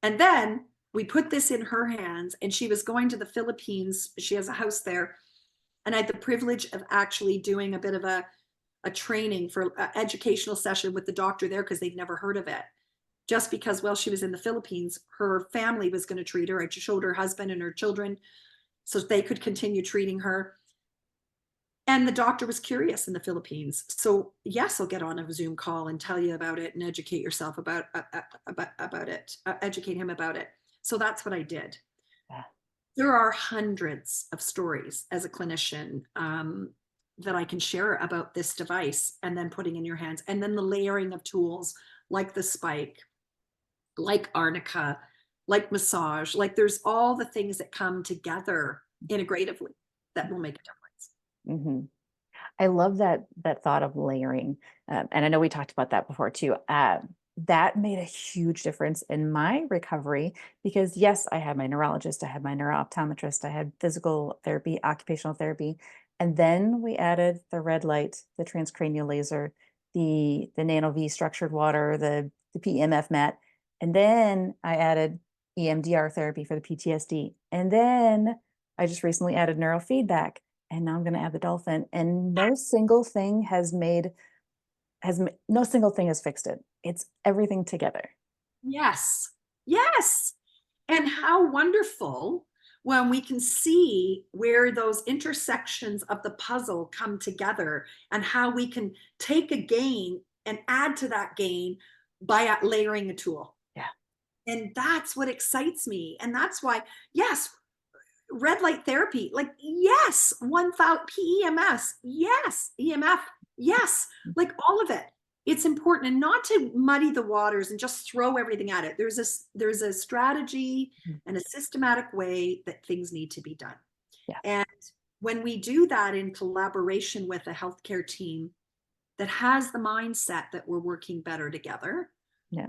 And then we put this in her hands, and she was going to the Philippines. She has a house there. And I had the privilege of actually doing a bit of a training for an educational session with the doctor there because they'd never heard of it. Just because while she was in the Philippines, her family was going to treat her. I showed her husband and her children so they could continue treating her. And the doctor was curious in the Philippines. So yes, I'll get on a Zoom call and tell you about it and educate yourself about it, educate him about it. So that's what I did. Yeah. There are hundreds of stories as a clinician that I can share about this device and then putting in your hands. And then the layering of tools like the spike, like arnica, like massage, like there's all the things that come together integratively that will make a difference. Mm-hmm. I love that thought of layering. And I know we talked about that before too. That made a huge difference in my recovery because yes, I had my neurologist, I had my neurooptometrist, I had physical therapy, occupational therapy, and then we added the red light, the transcranial laser, the nano V structured water, the PEMF mat, and then I added EMDR therapy for the PTSD, and then I just recently added neurofeedback, and now I'm going to add the dolphin, and no single thing has fixed it. It's everything together. Yes. Yes. And how wonderful when we can see where those intersections of the puzzle come together and how we can take a gain and add to that gain by layering a tool. Yeah. And that's what excites me. And that's why, yes, red light therapy, like, yes, 1000 PEMS, yes, EMF, yes, like all of it. It's important, and not to muddy the waters and just throw everything at it. There's a strategy and a systematic way that things need to be done. Yeah. And when we do that in collaboration with a healthcare team that has the mindset that we're working better together, Yeah.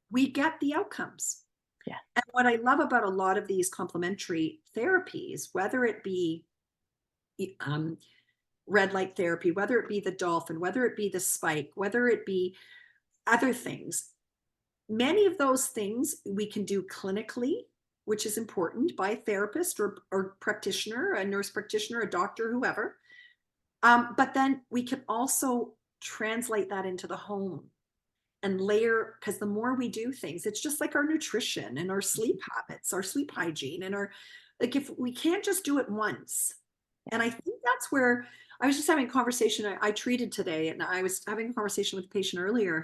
we get the outcomes. Yeah. And what I love about a lot of these complementary therapies, whether it be red light therapy, whether it be the dolphin, whether it be the spike, whether it be other things, many of those things we can do clinically, which is important, by a therapist or practitioner, a nurse practitioner, a doctor, whoever. But then we can also translate that into the home and layer, because the more we do things, it's just like our nutrition and our sleep habits, our sleep hygiene, and our, like, if we can't just do it once. And I think that's where I was just having a conversation I treated today, and I was having a conversation with a patient earlier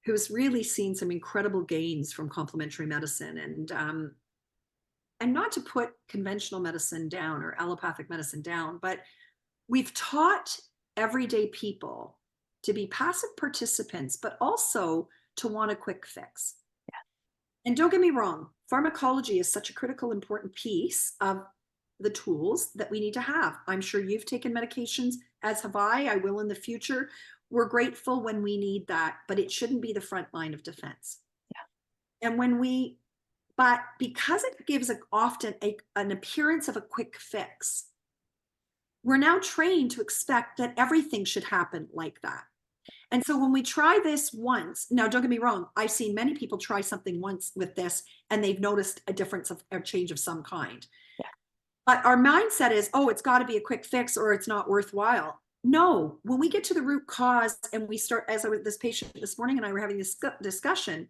who's really seen some incredible gains from complementary medicine, and not to put conventional medicine down or allopathic medicine down, but we've taught everyday people to be passive participants, but also to want a quick fix. Yeah. And don't get me wrong, pharmacology is such a critical, important piece of the tools that we need to have. I'm sure you've taken medications, as have I will in the future. We're grateful when we need that, but it shouldn't be the front line of defense. Yeah. And but because it gives often an appearance of a quick fix, we're now trained to expect that everything should happen like that. And so when we try this once, now don't get me wrong, I've seen many people try something once with this and they've noticed a difference of a change of some kind. Yeah. But our mindset is, oh, it's got to be a quick fix or it's not worthwhile. No, when we get to the root cause and we start, as I was this patient this morning and I were having this discussion,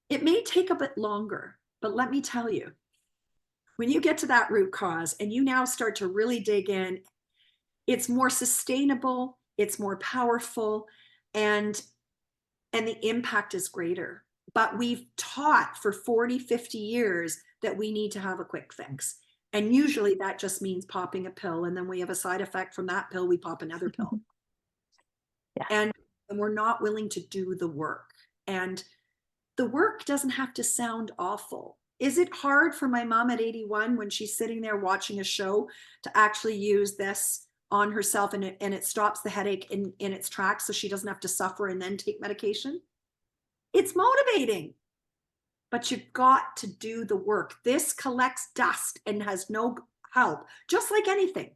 it may take a bit longer, but let me tell you, when you get to that root cause and you now start to really dig in, it's more sustainable, it's more powerful, and the impact is greater. But we've taught for 40, 50 years that we need to have a quick fix. And usually that just means popping a pill, and then we have a side effect from that pill, we pop another pill. Yeah. And we're not willing to do the work. And the work doesn't have to sound awful. Is it hard for my mom at 81 when she's sitting there watching a show to actually use this on herself and it stops the headache in its tracks so she doesn't have to suffer and then take medication? It's motivating, but you've got to do the work. This collects dust and has no help, just like anything,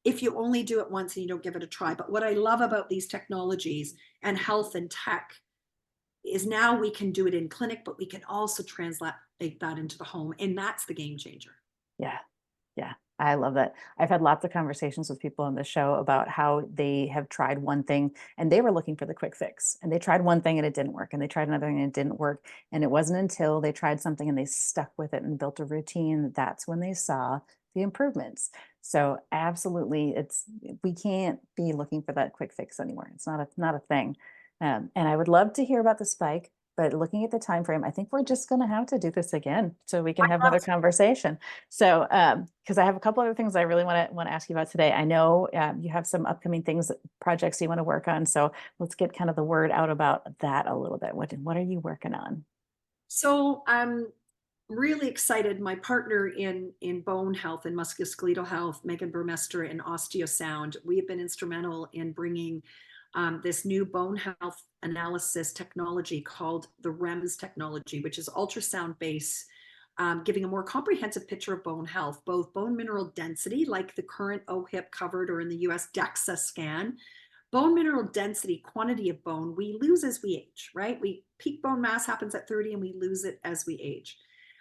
if you only do it once and you don't give it a try. But what I love about these technologies and health and tech is now we can do it in clinic, but we can also translate that into the home. And that's the game changer. Yeah. Yeah. I love that. I've had lots of conversations with people on the show about how they have tried one thing and they were looking for the quick fix, and they tried one thing and it didn't work, and they tried another thing and it didn't work. And it wasn't until they tried something and they stuck with it and built a routine, that's when they saw the improvements. So absolutely, we can't be looking for that quick fix anymore. It's not a thing. And I would love to hear about the spike, but looking at the time frame, I think we're just going to have to do this again so we can have another conversation. So, because I have a couple other things I really want to ask you about today. I know you have some upcoming projects you want to work on. So let's get kind of the word out about that a little bit. What are you working on? So really excited. My partner in bone health and musculoskeletal health, Megan Burmester, in OsteoSound, we have been instrumental in bringing this new bone health analysis technology called the REMS technology, which is ultrasound based, giving a more comprehensive picture of bone health, both bone mineral density, like the current OHIP covered, or in the US DEXA scan. Bone mineral density, quantity of bone, we lose as we age, right? Peak bone mass happens at 30 and we lose it as we age.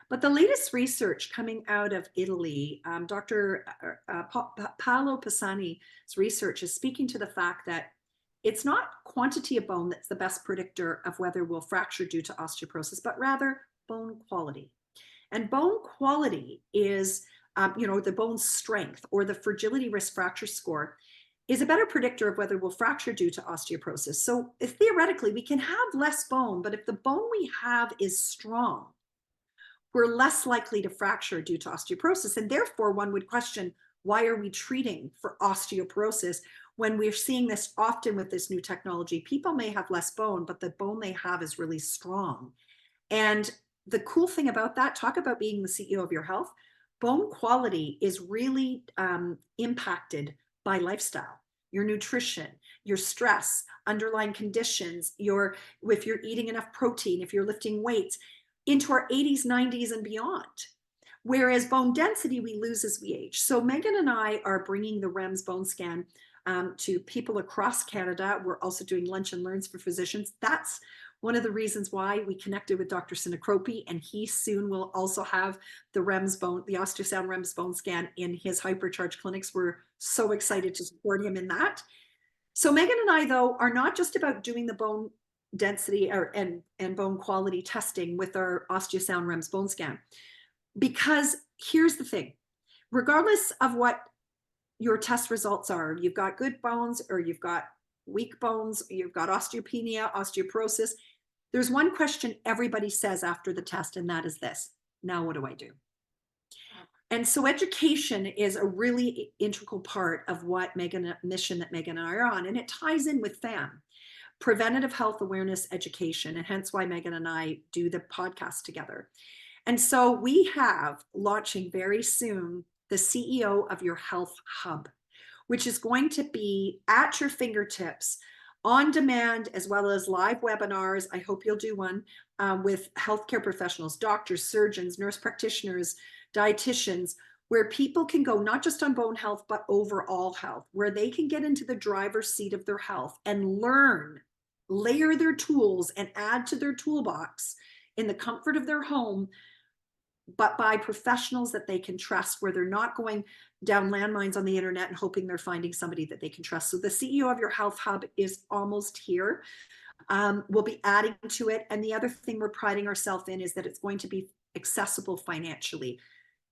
But the latest research coming out of Italy, Dr. Paolo Pisani's research is speaking to the fact that it's not quantity of bone that's the best predictor of whether we'll fracture due to osteoporosis, but rather bone quality. And bone quality is, the bone strength, or the fragility risk fracture score, is a better predictor of whether we'll fracture due to osteoporosis. So theoretically, we can have less bone, but if the bone we have is strong, we're less likely to fracture due to osteoporosis. And therefore, one would question, why are we treating for osteoporosis when we're seeing this often with this new technology? People may have less bone, but the bone they have is really strong. And the cool thing about that, talk about being the CEO of your health, bone quality is really impacted by lifestyle, your nutrition, your stress, underlying conditions, if you're eating enough protein, if you're lifting weights, into our 80s, 90s, and beyond. Whereas bone density, we lose as we age. So Megan and I are bringing the REMS bone scan to people across Canada. We're also doing lunch and learns for physicians. That's one of the reasons why we connected with Dr. Sinacropi, and he soon will also have the OsteoSound REMS bone scan in his hypercharge clinics. We're so excited to support him in that. So Megan and I, though, are not just about doing the bone density and bone quality testing with our OsteoSound REMS bone scan. Because here's the thing, regardless of what your test results are, you've got good bones or you've got weak bones, you've got osteopenia, osteoporosis, there's one question everybody says after the test, and that is this: now what do I do? And so education is a really integral part of what mission that Megan and I are on, and it ties in with PHAM, Preventative Health Awareness Education, and hence why Megan and I do the podcast together. And so we have launching very soon the CEO of Your Health Hub, which is going to be at your fingertips, on demand, as well as live webinars. I hope you'll do one with healthcare professionals, doctors, surgeons, nurse practitioners, dietitians, where people can go not just on bone health, but overall health, where they can get into the driver's seat of their health and learn, layer their tools and add to their toolbox in the comfort of their home, but by professionals that they can trust, where they're not going down landmines on the internet and hoping they're finding somebody that they can trust. So the CEO of Your Health Hub is almost here. We'll be adding to it. And the other thing we're priding ourselves in is that it's going to be accessible financially.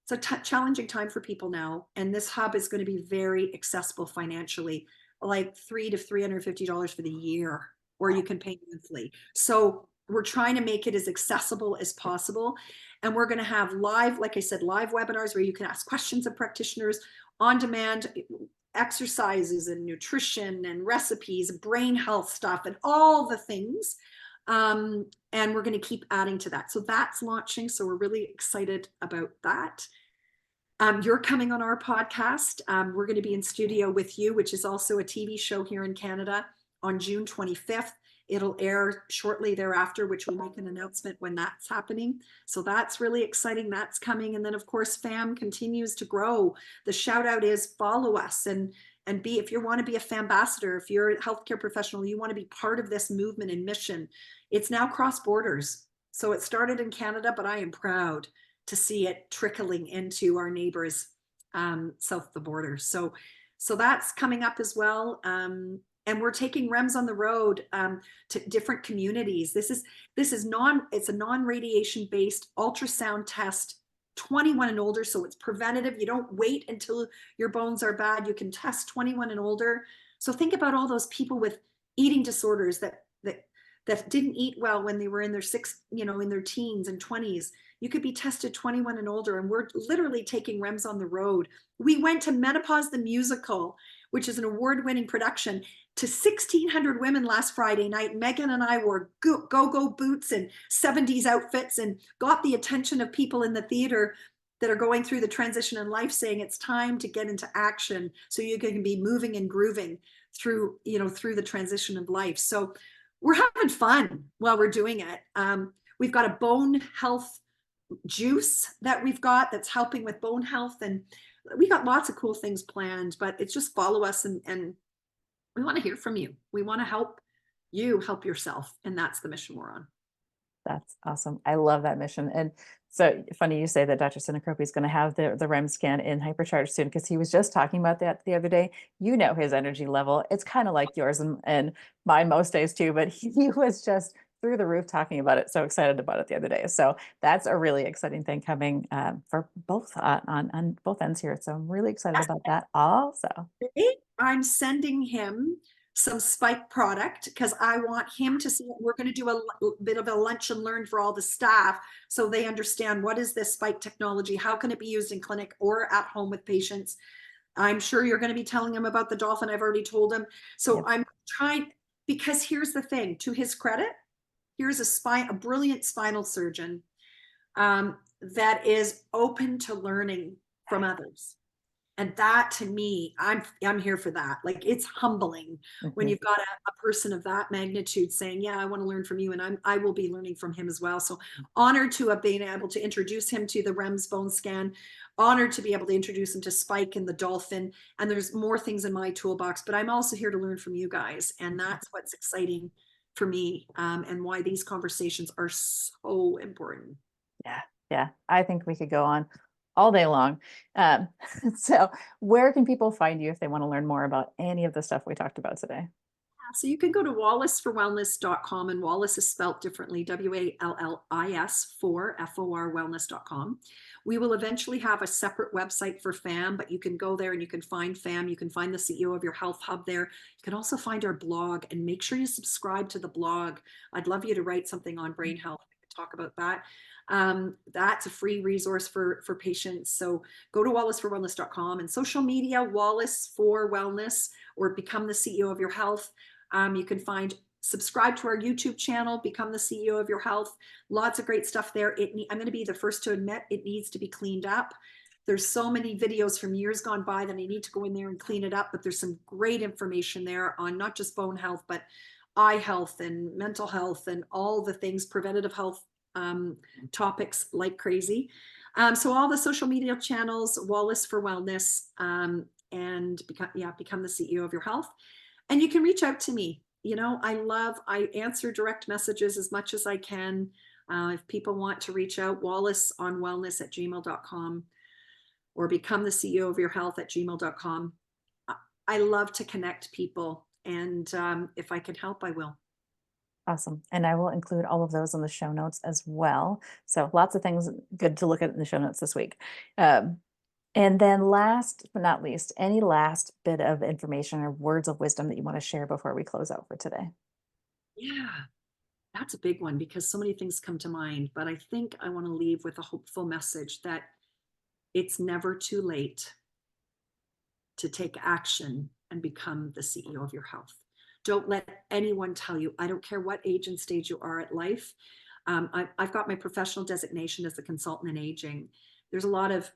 It's a challenging time for people now. And this hub is going to be very accessible financially, like $300 to $350 for the year, or you can pay monthly. So we're trying to make it as accessible as possible. And we're going to have live, like I said, live webinars where you can ask questions of practitioners, on demand exercises and nutrition and recipes, brain health stuff, and all the things. And we're going to keep adding to that. So that's launching. So we're really excited about that. You're coming on our podcast. We're going to be in studio with you, which is also a TV show here in Canada, on June 25th. It'll air shortly thereafter, which we'll make an announcement when that's happening. So that's really exciting. That's coming. And then, of course, PHAM continues to grow. The shout out is follow us and be, if you want to be a PHAM ambassador, if you're a healthcare professional, you want to be part of this movement and mission. It's now cross borders. So it started in Canada, but I am proud to see it trickling into our neighbors south of the border. So that's coming up as well. And we're taking REMS on the road to different communities. It's a non-radiation based ultrasound test, 21 and older. So it's preventative. You don't wait until your bones are bad. You can test 21 and older. So think about all those people with eating disorders that didn't eat well when they were in their in their teens and 20s. You could be tested 21 and older, and we're literally taking REMS on the road. We went to Menopause the Musical, which is an award-winning production, to 1,600 women last Friday night. Megan and I wore go-go boots and 70s outfits and got the attention of people in the theater that are going through the transition in life, saying it's time to get into action so you can be moving and grooving through, through the transition of life. So we're having fun while we're doing it. We've got a bone health juice that we've got that's helping with bone health, and we got lots of cool things planned, but it's just follow us, and we want to hear from you. We want to help you help yourself, and that's the mission we're on. That's awesome. I love that mission. And so funny you say that Dr. Sinacropi is going to have the REM scan in Hypercharge soon, because he was just talking about that the other day. His energy level. It's kind of like yours and mine most days too, but he was just through the roof talking about it. So excited about it the other day. So that's a really exciting thing coming for both on both ends here. So I'm really excited about that also. I'm sending him some Spike product because I want him to see it. We're going to do a bit of a lunch and learn for all the staff so they understand what is this Spike technology, how can it be used in clinic or at home with patients. I'm sure you're going to be telling him about the dolphin. I've already told him. So yep. I'm trying, because here's the thing, to his credit, here's a brilliant spinal surgeon that is open to learning from others. And that, to me, I'm here for that. Like, it's humbling when you've got a person of that magnitude saying, yeah, I want to learn from you, and I will be learning from him as well. So honored to have been able to introduce him to the REMS bone scan, honored to be able to introduce him to Spike and the dolphin. And there's more things in my toolbox, but I'm also here to learn from you guys. And that's what's exciting for me, and why these conversations are so important. Yeah. I think we could go on all day long. So where can people find you if they want to learn more about any of the stuff we talked about today? So you can go to wallisforwellness.com, and Wallis is spelt differently, WALLIS for FOR wellness.com. We will eventually have a separate website for PHAM, but you can go there and you can find PHAM. You can find the CEO of your health hub there. You can also find our blog, and make sure you subscribe to the blog. I'd love you to write something on brain health. We can talk about that. That's a free resource for patients. So go to wallisforwellness.com, and social media, Wallis for Wellness, or Become the CEO of Your Health. You can subscribe to our YouTube channel, Become the CEO of Your Health. Lots of great stuff there. I'm going to be the first to admit it needs to be cleaned up. There's so many videos from years gone by that I need to go in there and clean it up, but there's some great information there on not just bone health, but eye health and mental health and all the things, preventative health topics like crazy. So all the social media channels, Wallis for Wellness, and become the CEO of Your Health. And you can reach out to me. I answer direct messages as much as I can. If people want to reach out, wallisonwellness@gmail.com, or become the CEO of Your Health @gmail.com. I love to connect people, and if I can help, I will. Awesome. And I will include all of those in the show notes as well. So lots of things good to look at in the show notes this week. And then last but not least, any last bit of information or words of wisdom that you want to share before we close out for today? Yeah, that's a big one because so many things come to mind, but I think I want to leave with a hopeful message that it's never too late to take action and become the CEO of your health. Don't let anyone tell you, I don't care what age and stage you are at life. I've got my professional designation as a consultant in aging. There's a lot of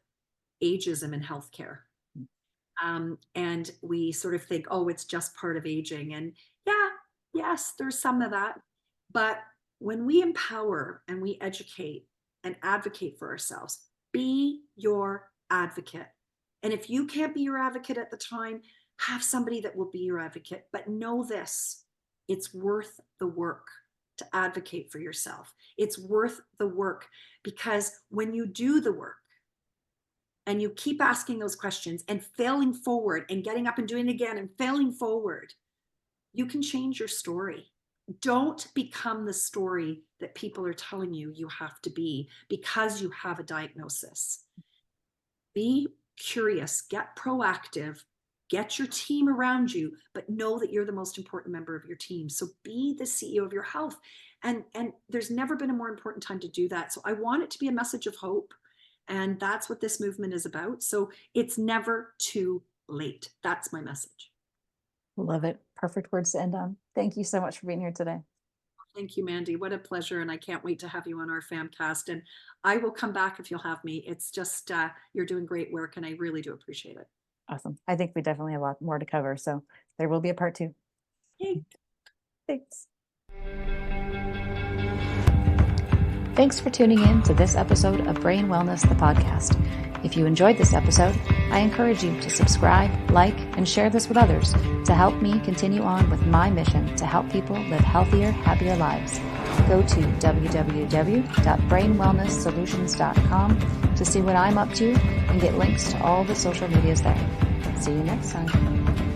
ageism in healthcare. And we sort of think, oh, it's just part of aging. And yes, there's some of that. But when we empower and we educate and advocate for ourselves, be your advocate. And if you can't be your advocate at the time, have somebody that will be your advocate. But know this, it's worth the work to advocate for yourself. It's worth the work, because when you do the work and you keep asking those questions and failing forward and getting up and doing it again and failing forward, you can change your story. Don't become the story that people are telling you you have to be because you have a diagnosis. Be curious, get proactive, get your team around you, but know that you're the most important member of your team. So be the CEO of your health. And there's never been a more important time to do that. So I want it to be a message of hope. And that's what this movement is about. So it's never too late. That's my message. Love it. Perfect words to end on. Thank you so much for being here today. Thank you, Mandy. What a pleasure. And I can't wait to have you on our FAMcast. And I will come back if you'll have me. It's just, you're doing great work and I really do appreciate it. Awesome. I think we definitely have a lot more to cover. So there will be a part 2. Yay. Thanks. Thanks for tuning in to this episode of Brain Wellness, the podcast. If you enjoyed this episode, I encourage you to subscribe, like, and share this with others to help me continue on with my mission to help people live healthier, happier lives. Go to www.brainwellnesssolutions.com to see what I'm up to and get links to all the social medias there. See you next time.